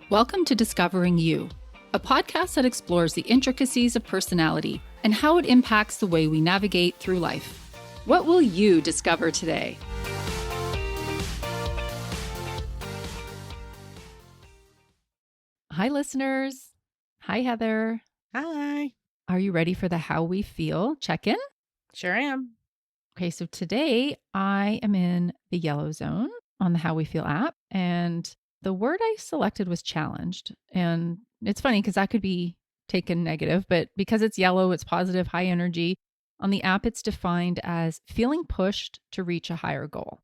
Welcome to Discovering You, a podcast that explores the intricacies of personality and how it impacts the way we navigate through life. What will you discover today? Hi, listeners. Hi, Heather. Hi. Are you ready for the How We Feel check-in? Sure am. Okay, so today I am in the yellow zone on the How We Feel app, and the word I selected was challenged. And it's funny because that could be taken negative, but because it's yellow, it's positive, high energy. On the app, it's defined as feeling pushed to reach a higher goal.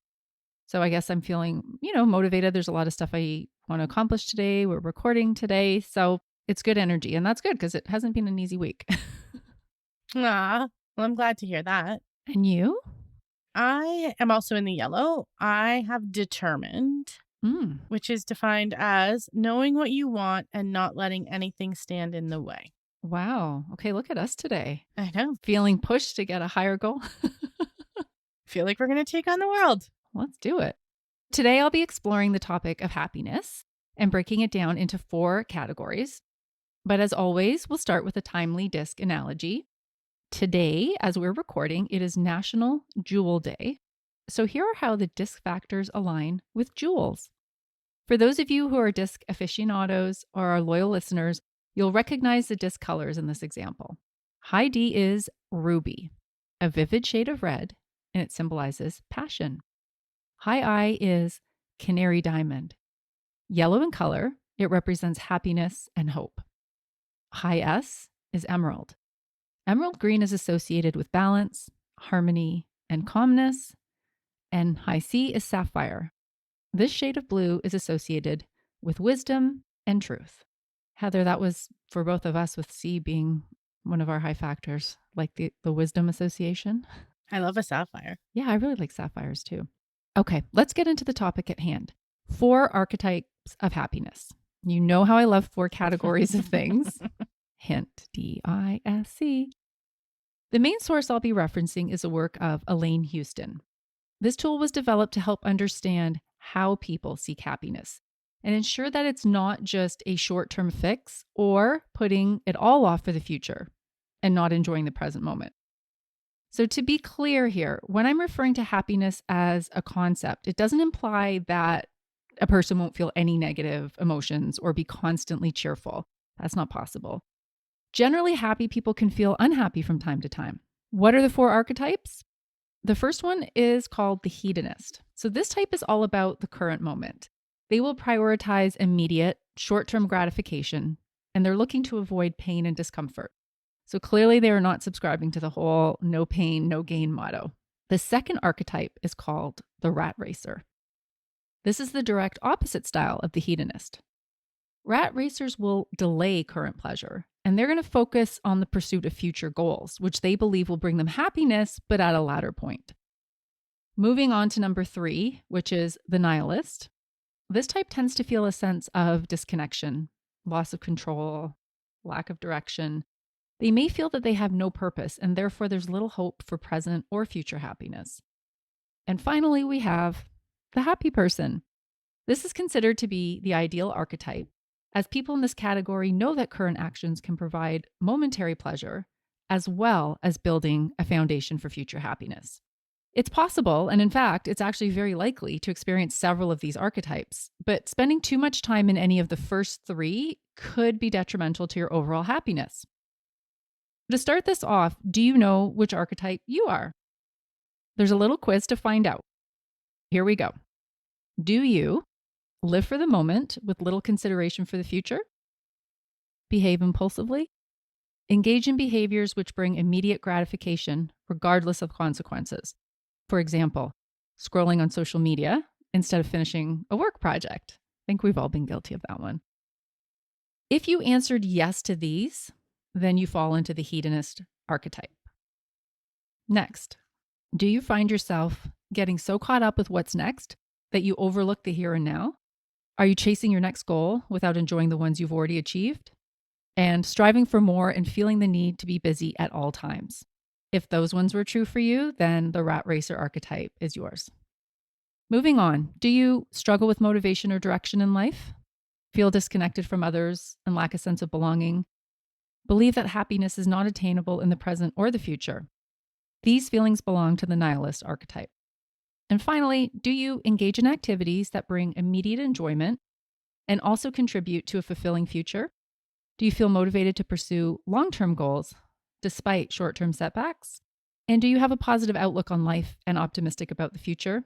So I guess I'm feeling, motivated. There's a lot of stuff I want to accomplish today. We're recording today. So it's good energy. And that's good because it hasn't been an easy week. Well, I'm glad to hear that. And you? I am also in the yellow. I have determined, which is defined as knowing what you want and not letting anything stand in the way. Wow. Okay, look at us today. I know. Feeling pushed to get a higher goal. Feel like we're going to take on the world. Let's do it. Today, I'll be exploring the topic of happiness and breaking it down into 4 categories. But as always, we'll start with a timely disc analogy. Today, as we're recording, it is National Jewel Day. So here are how the disc factors align with jewels. For those of you who are disc aficionados or are loyal listeners, you'll recognize the disc colors in this example. High D is ruby, a vivid shade of red, and it symbolizes passion. High I is Canary Diamond. Yellow in color, it represents happiness and hope. High S is Emerald. Emerald green is associated with balance, harmony, and calmness. And high C is Sapphire. This shade of blue is associated with wisdom and truth. Heather, that was for both of us, with C being one of our high factors, like the wisdom association. I love a sapphire. Yeah, I really like sapphires too. Okay, let's get into the topic at hand. 4 archetypes of happiness. You know how I love 4 categories of things. Hint, D-I-S-C. The main source I'll be referencing is the work of Elaine Houston. This tool was developed to help understand how people seek happiness and ensure that it's not just a short-term fix or putting it all off for the future and not enjoying the present moment. So to be clear here, when I'm referring to happiness as a concept, it doesn't imply that a person won't feel any negative emotions or be constantly cheerful. That's not possible. Generally, happy people can feel unhappy from time to time. What are the 4 archetypes? The first one is called the hedonist. So this type is all about the current moment. They will prioritize immediate, short-term gratification, and they're looking to avoid pain and discomfort. So clearly they are not subscribing to the whole no pain, no gain motto. The second archetype is called the rat racer. This is the direct opposite style of the hedonist. Rat racers will delay current pleasure, and they're going to focus on the pursuit of future goals, which they believe will bring them happiness, but at a later point. Moving on to number 3, which is the nihilist. This type tends to feel a sense of disconnection, loss of control, lack of direction. They may feel that they have no purpose, and therefore there's little hope for present or future happiness. And finally, we have the happy person. This is considered to be the ideal archetype, as people in this category know that current actions can provide momentary pleasure, as well as building a foundation for future happiness. It's possible, and in fact, it's actually very likely to experience several of these archetypes, but spending too much time in any of the first 3 could be detrimental to your overall happiness. To start this off, do you know which archetype you are? There's a little quiz to find out. Here we go. Do you live for the moment with little consideration for the future? Behave impulsively? Engage in behaviors which bring immediate gratification regardless of consequences. For example, scrolling on social media instead of finishing a work project. I think we've all been guilty of that one. If you answered yes to these, then you fall into the hedonist archetype. Next, do you find yourself getting so caught up with what's next that you overlook the here and now? Are you chasing your next goal without enjoying the ones you've already achieved? And striving for more and feeling the need to be busy at all times? If those ones were true for you, then the rat racer archetype is yours. Moving on, do you struggle with motivation or direction in life? feel disconnected from others and lack a sense of belonging, believe that happiness is not attainable in the present or the future. These feelings belong to the nihilist archetype. And finally, do you engage in activities that bring immediate enjoyment and also contribute to a fulfilling future? Do you feel motivated to pursue long-term goals despite short-term setbacks? And do you have a positive outlook on life and optimistic about the future?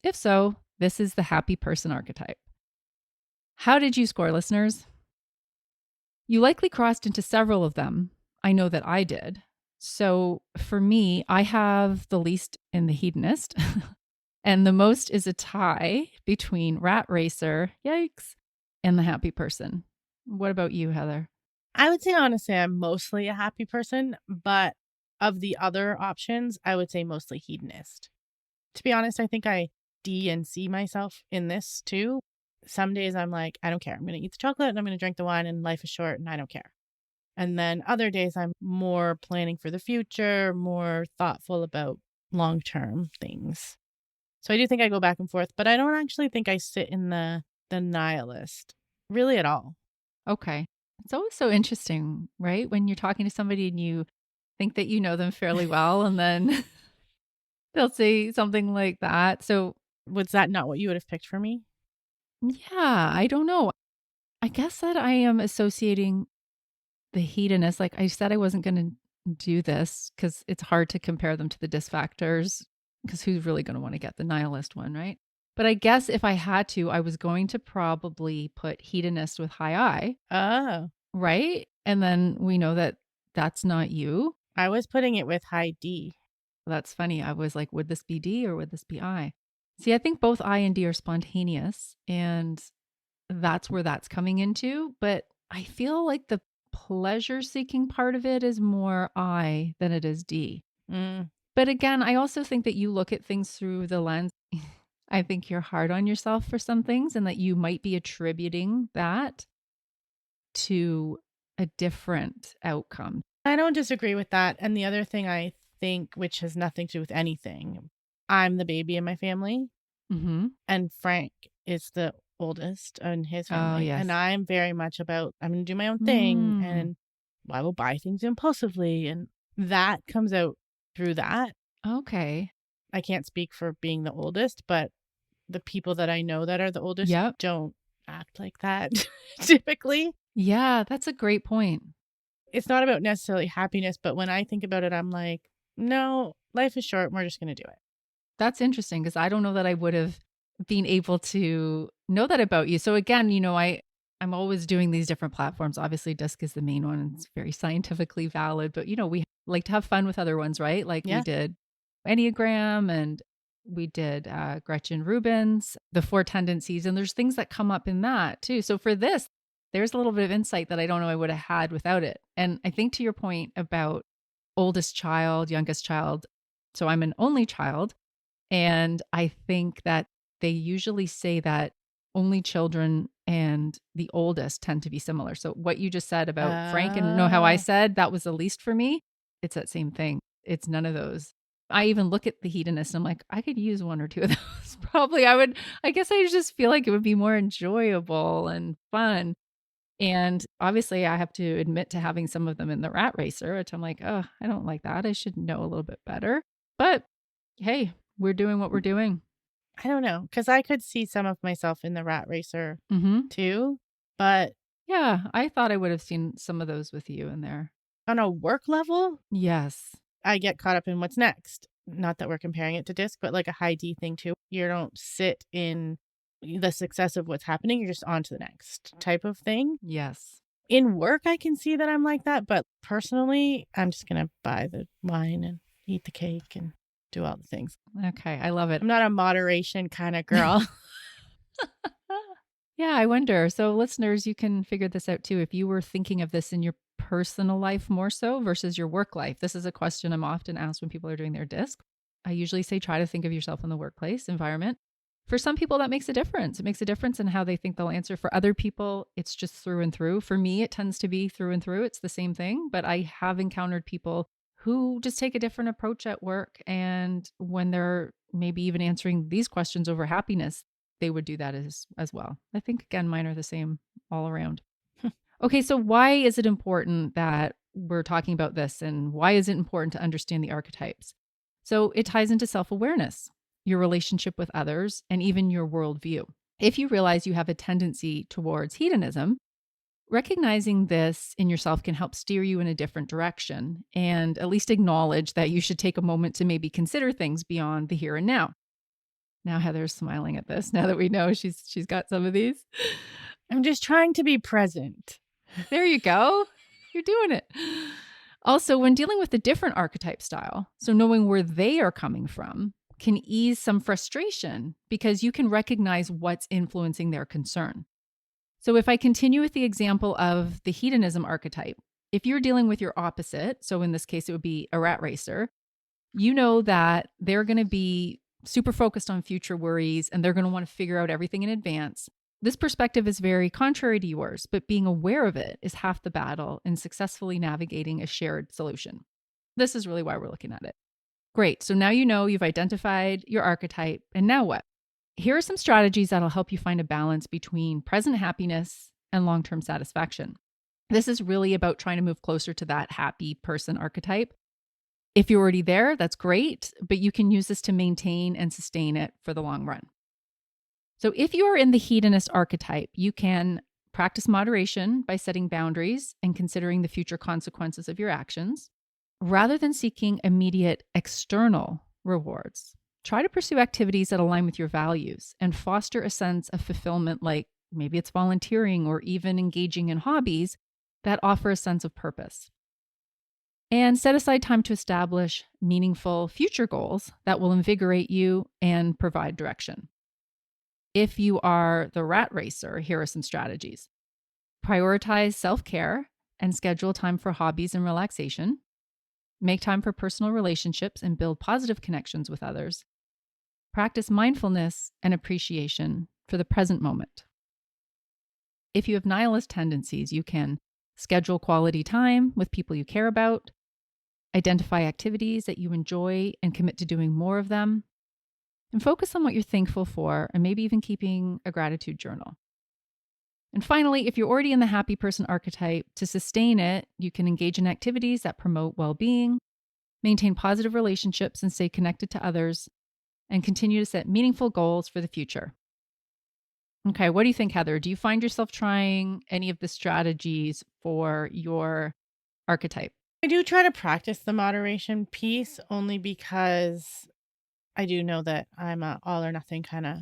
If so, this is the happy person archetype. How did you score, listeners? You likely crossed into several of them. I know that I did. So for me, I have the least in the hedonist, and the most is a tie between rat racer, yikes, and the happy person. What about you, Heather? I would say, honestly, I'm mostly a happy person, but of the other options, I would say mostly hedonist. To be honest, I think I D and C myself in this too. Some days I'm like, I don't care. I'm going to eat the chocolate and I'm going to drink the wine and life is short and I don't care. And then other days I'm more planning for the future, more thoughtful about long-term things. So I do think I go back and forth, but I don't actually think I sit in the nihilist really at all. Okay. It's always so interesting, right? When you're talking to somebody and you think that you know them fairly well, and then they'll say something like that. So was that not what you would have picked for me? Yeah, I don't know. I guess that I am associating the hedonist. Like I said, I wasn't going to do this because it's hard to compare them to the disc factors, because who's really going to want to get the nihilist one, right? But I guess if I had to, I was going to probably put hedonist with high I. Oh. Right? And then we know that that's not you. I was putting it with high D. That's funny. I was like, would this be D or would this be I? See, I think both I and D are spontaneous, and that's where that's coming into. But I feel like the pleasure-seeking part of it is more I than it is D. But again, I also think that you look at things through the lens. I think you're hard on yourself for some things, and that you might be attributing that to a different outcome. I don't disagree with that. And the other thing I think, which has nothing to do with anything, I'm the baby in my family. Mm-hmm. And Frank is the oldest in his family. Oh, yes. And I'm very much about, I'm going to do my own thing. And I will buy things impulsively. And that comes out through that. Okay. I can't speak for being the oldest, but the people that I know that are the oldest don't act like that typically. Yeah, that's a great point. It's not about necessarily happiness, but when I think about it, I'm like, no, life is short. We're just going to do it. That's interesting, because I don't know that I would have been able to know that about you. So again, you know, I'm always doing these different platforms. Obviously, DISC is the main one, and it's very scientifically valid, but you know, we like to have fun with other ones, right? Like we did Enneagram, and we did Gretchen Rubin's, the 4 tendencies, and there's things that come up in that too. So for this, there's a little bit of insight that I don't know I would have had without it. And I think to your point about oldest child, youngest child, so I'm an only child. And I think that they usually say that only children and the oldest tend to be similar. So what you just said about Frank, and know how I said that was the least for me, it's that same thing. It's none of those. I even look at the hedonist and I'm like, I could use 1 or 2 of those. Probably I guess I just feel like it would be more enjoyable and fun. And obviously I have to admit to having some of them in the rat racer, which I'm like, oh, I don't like that. I should know a little bit better. But hey, we're doing what we're doing. I don't know, because I could see some of myself in the rat racer too. But yeah, I thought I would have seen some of those with you in there. On a work level? Yes. I get caught up in what's next. Not that we're comparing it to DISC, but like a high D thing too. You don't sit in the success of what's happening. You're just on to the next type of thing. Yes. In work, I can see that I'm like that. But personally, I'm just going to buy the wine and eat the cake and do all the things. Okay. I love it. I'm not a moderation kind of girl. Yeah, I wonder. So listeners, you can figure this out too. If you were thinking of this in your personal life more so versus your work life. This is a question I'm often asked when people are doing their DISC. I usually say, try to think of yourself in the workplace environment. For some people, that makes a difference. It makes a difference in how they think they'll answer. For other people, it's just through and through. For me, it tends to be through and through. It's the same thing. But I have encountered people who just take a different approach at work. And when they're maybe even answering these questions over happiness, they would do that as well. I think, again, mine are the same all around. Okay, so why is it important that we're talking about this, and why is it important to understand the archetypes? So it ties into self-awareness, your relationship with others, and even your worldview. If you realize you have a tendency towards hedonism, recognizing this in yourself can help steer you in a different direction, and at least acknowledge that you should take a moment to maybe consider things beyond the here and now. Now Heather's smiling at this now that we know she's got some of these. I'm just trying to be present. There you go. You're doing it. Also, when dealing with a different archetype style, so knowing where they are coming from can ease some frustration because you can recognize what's influencing their concern. So if I continue with the example of the hedonism archetype, if you're dealing with your opposite, so in this case, it would be a rat racer, you know that they're going to be super focused on future worries and they're going to want to figure out everything in advance. This perspective is very contrary to yours, but being aware of it is half the battle in successfully navigating a shared solution. This is really why we're looking at it. Great. So now you know you've identified your archetype, and now what? Here are some strategies that'll help you find a balance between present happiness and long-term satisfaction. This is really about trying to move closer to that happy person archetype. If you're already there, that's great, but you can use this to maintain and sustain it for the long run. So if you are in the hedonist archetype, you can practice moderation by setting boundaries and considering the future consequences of your actions. Rather than seeking immediate external rewards, try to pursue activities that align with your values and foster a sense of fulfillment, like maybe it's volunteering or even engaging in hobbies that offer a sense of purpose. And set aside time to establish meaningful future goals that will invigorate you and provide direction. If you are the rat racer, here are some strategies. Prioritize self-care and schedule time for hobbies and relaxation. Make time for personal relationships and build positive connections with others. Practice mindfulness and appreciation for the present moment. If you have nihilist tendencies, you can schedule quality time with people you care about, identify activities that you enjoy and commit to doing more of them, and focus on what you're thankful for, and maybe even keeping a gratitude journal. And finally, if you're already in the happy person archetype, to sustain it, you can engage in activities that promote well-being, maintain positive relationships and stay connected to others, and continue to set meaningful goals for the future. Okay, what do you think, Heather? Do you find yourself trying any of the strategies for your archetype? I do try to practice the moderation piece only because I do know that I'm a all or nothing kind of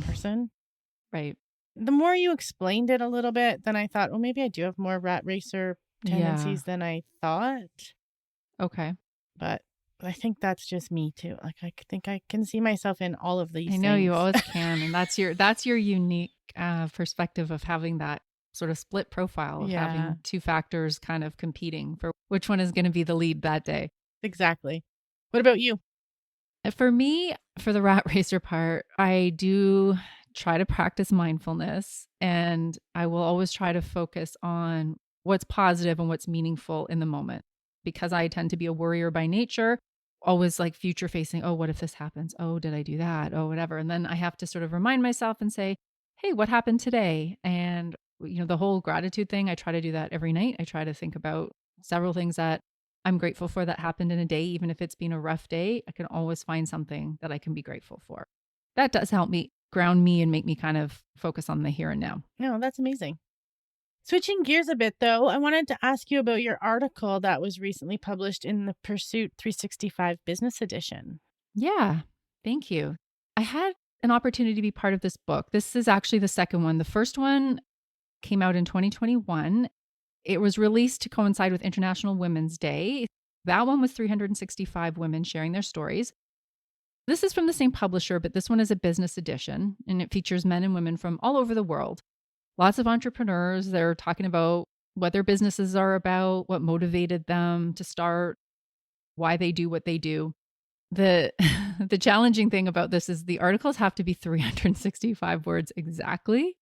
person. Right. The more you explained it a little bit, then I thought, well, maybe I do have more rat racer tendencies than I thought. Okay. But I think that's just me too. Like I think I can see myself in all of these I know things. you always can. And that's your unique perspective of having that sort of split profile of having two factors kind of competing for which one is going to be the lead that day. Exactly. What about you? For me, for the rat racer part, I do try to practice mindfulness, and I will always try to focus on what's positive and what's meaningful in the moment. Because I tend to be a worrier by nature, always like future facing. Oh, what if this happens? Oh, did I do that? Oh, whatever. And then I have to sort of remind myself and say, hey, what happened today? And, the whole gratitude thing, I try to do that every night. I try to think about several things that I'm grateful for that happened in a day. Even if it's been a rough day, I can always find something that I can be grateful for. That does help me ground me and make me kind of focus on the here and now. No, that's amazing. Switching gears a bit, though, I wanted to ask you about your article that was recently published in the Pursuit 365 Business Edition. Yeah, thank you. I had an opportunity to be part of this book. This is actually the second one. The first one came out in 2021. It was released to coincide with International Women's Day. That one was 365 women sharing their stories. This is from the same publisher, but this one is a business edition, and it features men and women from all over the world. Lots of entrepreneurs. They're talking about what their businesses are about, what motivated them to start, why they do what they do. The challenging thing about this is the articles have to be 365 words exactly.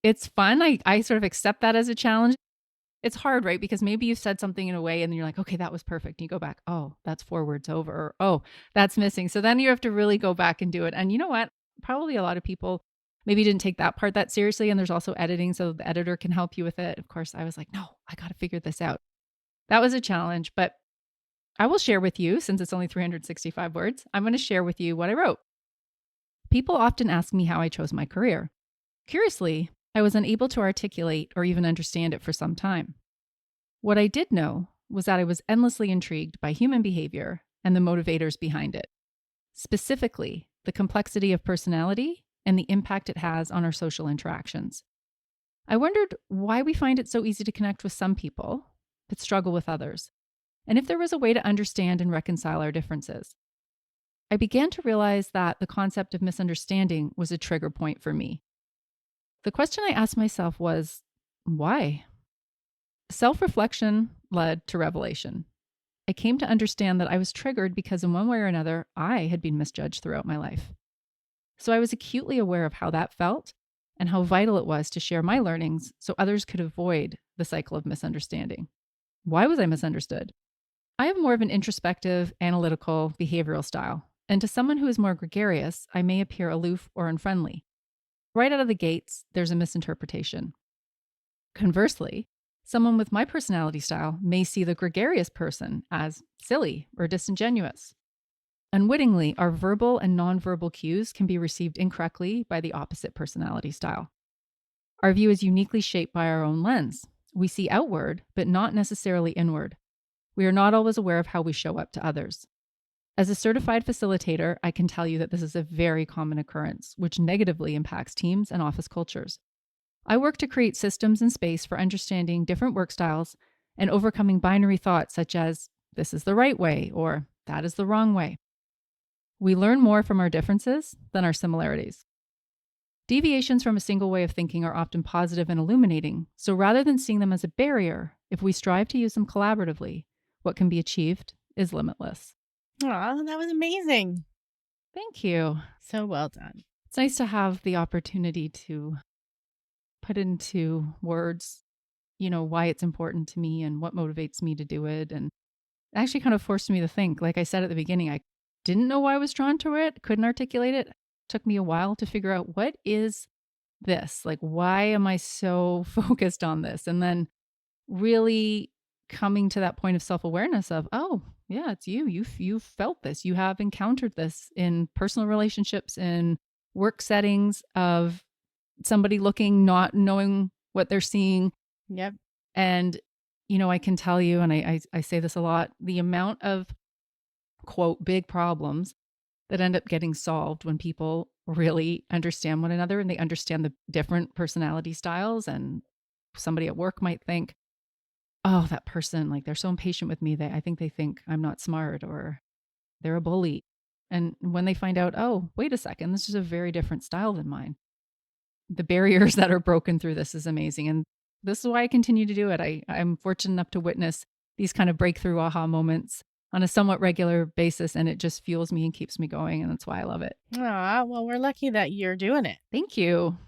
It's fun. I sort of accept that as a challenge. It's hard, right? Because maybe you said something in a way and then you're like, okay, that was perfect. And you go back, oh, that's 4 words over. Or, oh, that's missing. So then you have to really go back and do it. And you know what? Probably a lot of people maybe didn't take that part that seriously. And there's also editing, so the editor can help you with it. Of course, I was like, no, I got to figure this out. That was a challenge, but I will share with you, since it's only 365 words, I'm going to share with you what I wrote. People often ask me how I chose my career. Curiously, I was unable to articulate or even understand it for some time. What I did know was that I was endlessly intrigued by human behavior and the motivators behind it. Specifically, the complexity of personality and the impact it has on our social interactions. I wondered why we find it so easy to connect with some people, but struggle with others, and if there was a way to understand and reconcile our differences. I began to realize that the concept of misunderstanding was a trigger point for me. The question I asked myself was, why? Self-reflection led to revelation. I came to understand that I was triggered because in one way or another, I had been misjudged throughout my life. So I was acutely aware of how that felt and how vital it was to share my learnings so others could avoid the cycle of misunderstanding. Why was I misunderstood? I have more of an introspective, analytical, behavioral style, and to someone who is more gregarious, I may appear aloof or unfriendly. Right out of the gates, there's a misinterpretation. Conversely, someone with my personality style may see the gregarious person as silly or disingenuous. Unwittingly, our verbal and nonverbal cues can be received incorrectly by the opposite personality style. Our view is uniquely shaped by our own lens. We see outward, but not necessarily inward. We are not always aware of how we show up to others. As a certified facilitator, I can tell you that this is a very common occurrence, which negatively impacts teams and office cultures. I work to create systems and space for understanding different work styles and overcoming binary thoughts such as, this is the right way, or that is the wrong way. We learn more from our differences than our similarities. Deviations from a single way of thinking are often positive and illuminating, so rather than seeing them as a barrier, if we strive to use them collaboratively, what can be achieved is limitless. Aw, that was amazing. Thank you. So well done. It's nice to have the opportunity to put into words, why it's important to me and what motivates me to do it. And it actually kind of forced me to think. Like I said at the beginning, I didn't know why I was drawn to it, couldn't articulate it. It took me a while to figure out, what is this? Like, why am I so focused on this? And then really coming to that point of self-awareness of, oh, yeah, it's you. You've felt this. You have encountered this in personal relationships, in work settings of somebody looking, not knowing what they're seeing. Yep. And, I can tell you, and I say this a lot, the amount of, quote, big problems that end up getting solved when people really understand one another and they understand the different personality styles. And somebody at work might think, oh, that person, like, they're so impatient with me. I think they think I'm not smart, or they're a bully. And when they find out, oh, wait a second, this is a very different style than mine. The barriers that are broken through this is amazing. And this is why I continue to do it. I'm fortunate enough to witness these kind of breakthrough aha moments on a somewhat regular basis. And it just fuels me and keeps me going. And that's why I love it. Aw, well, we're lucky that you're doing it. Thank you.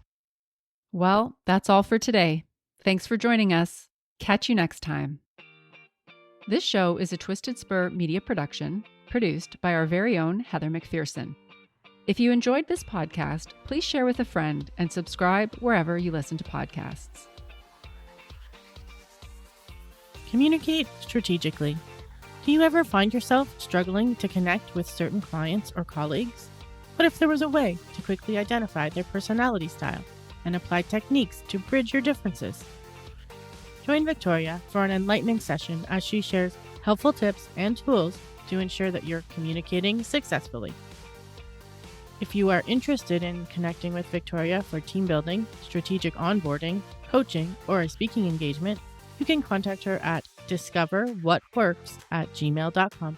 Well, that's all for today. Thanks for joining us. Catch you next time. This show is a Twisted Spur media production, produced by our very own Heather McPherson. If you enjoyed this podcast, please share with a friend and subscribe wherever you listen to podcasts. Communicate strategically. Do you ever find yourself struggling to connect with certain clients or colleagues? What if there was a way to quickly identify their personality style and apply techniques to bridge your differences? Join Victoria for an enlightening session as she shares helpful tips and tools to ensure that you're communicating successfully. If you are interested in connecting with Victoria for team building, strategic onboarding, coaching, or a speaking engagement, you can contact her at discoverwhatworks@gmail.com.